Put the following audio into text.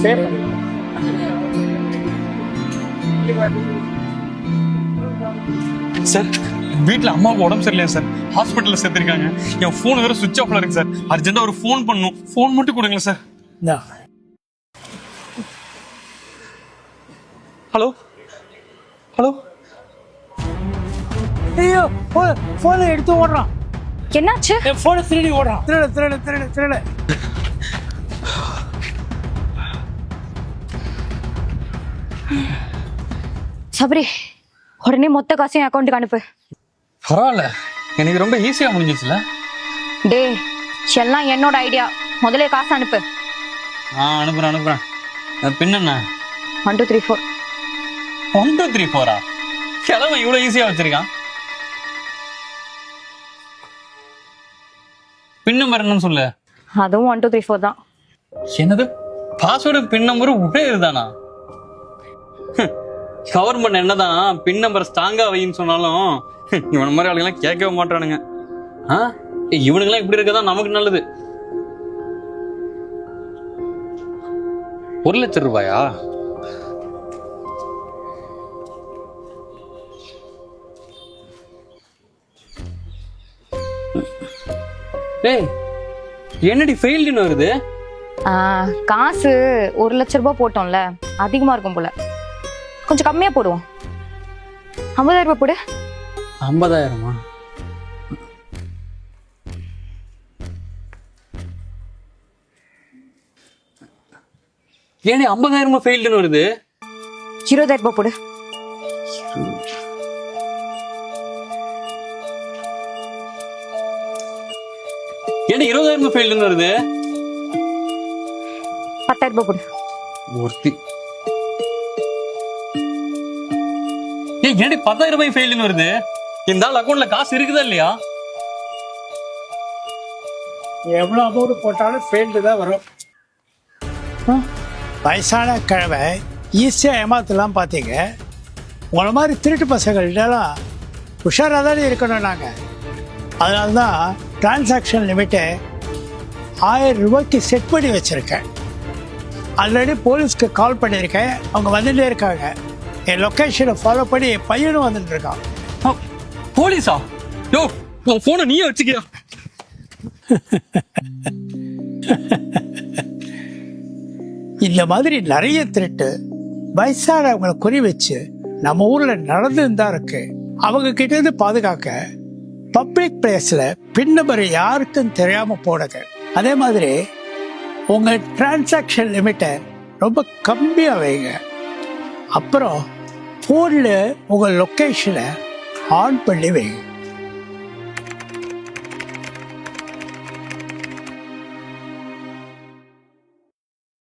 Sir வீட்டில் அம்மாவுக்கு உடம்பு சரியில்லையா சார், ஹாஸ்பிட்டலில் சேர்த்துருக்காங்க. என் ஃபோன் வேறு சுவிட்ச் ஆஃப்ல இருக்கு சார். அர்ஜென்ட்டாக ஒரு ஃபோன் பண்ணணும், ஃபோன் மட்டும் கொடுங்க சார். Hello hello. ஐயோ போனை எடுத்து ஓடுறான். என்னாச்சு? என் போனை திருடி ஓடுறான். திருட. சபரி, உடனே மொத்த காசையும் அக்கௌண்ட்டுக்கு அனுப்பு. பரவாயில்ல, எனக்கு ரொம்ப ஈஸியாக முடிஞ்சிச்சுல. டே, எல்லாம் என்னோட ஐடியா. முதல்ல காசு அனுப்பு. அனுப்புறேன். பின் என்ன? 1 2 3 4. 1 2 3 4 கிழமை இவ்வளோ ஈஸியாக வச்சிருக்கான். பின் நம்பர் என்னன்னு சொல்லு. அதுவும் 1 2 3 4 தான். என்னது, பாஸ்வேர்டு பின் நம்பர் ஒரே இதுதானா? கவர்மெண்ட் என்னதான் பின் நம்பர் ஸ்ட்ராங்கா வைன்னு சொன்னாலும் இவன மாதிரி ஆளுங்கெல்லாம் கேட்கவே மாட்டானுங்க. இவனுங்கெல்லாம் இப்படி இருக்கதான் நமக்கு நல்லது. 1 லட்சம் ரூபாயா? ஏய், என்னடி ஃபெயில்டுன்னு வருது? காசு 1 லட்சம் ரூபாய் போட்டோம்ல, அதிகமா இருக்கும் போல. கொஞ்சம் கம்மியா போடுவோம். 50,000 ரூபாய் போடு. 50,000? ஏன் 50,000 ஃபெயில்டுன்னு வருது? 20,000 ரூபாய் போடு. ஏன் 20,000 ஃபெயில்டுன்னு வருது? 10,000 ரூபாய் போடு. ஒருத்தி ஏன் 10,000 ரூபாய் ஃபெயில்டுன்னு வருது? இந்த ஆள் அக்கௌண்ட்ல காசு இருக்குதா இல்லையா? எவ்வளோ அமௌண்ட் போட்டாலும் ஃபெயில்டு தான் வரும். வயசான கிழமை ஈஸியாக ஏமாத்தலாம் பார்த்தீங்க. உங்களை மாதிரி திருட்டு பசங்கள்டெல்லாம் உஷாராக தானே இருக்கணும். நாங்கள் அதனால தான் டிரான்சாக்ஷன் லிமிட்டை 1000 ரூபாய்க்கு செட் பண்ணி வச்சுருக்கேன். ஆல்ரெடி போலீஸ்க்கு கால் பண்ணியிருக்கேன், அவங்க வந்துட்டே இருக்காங்க. என் லொக்கேஷனை ஃபாலோ பண்ணி என் பையனும் வந்துட்டு இருக்கான். போலீஸா? யோ, உன் போனை நீயே வச்சுக்கியா? இந்த மாதிரி நிறைய திருட்டு வயசானவங்களை குறி வச்சு நம்ம ஊர்ல நடந்துன்னு தான் இருக்கு. அவங்க கிட்ட இருந்து பாதுகாக்க பப்ளிக் பிளேஸ்ல பின் நம்பர் யாருக்கும் தெரியாம போடுங்க. அதே மாதிரி உங்க டிரான்சாக்ஷன் லிமிட்டை ரொம்ப கம்மியா வைங்க. அப்புறம் போன்ல உங்க லொக்கேஷனை ஆன் பண்ணி வைங்க.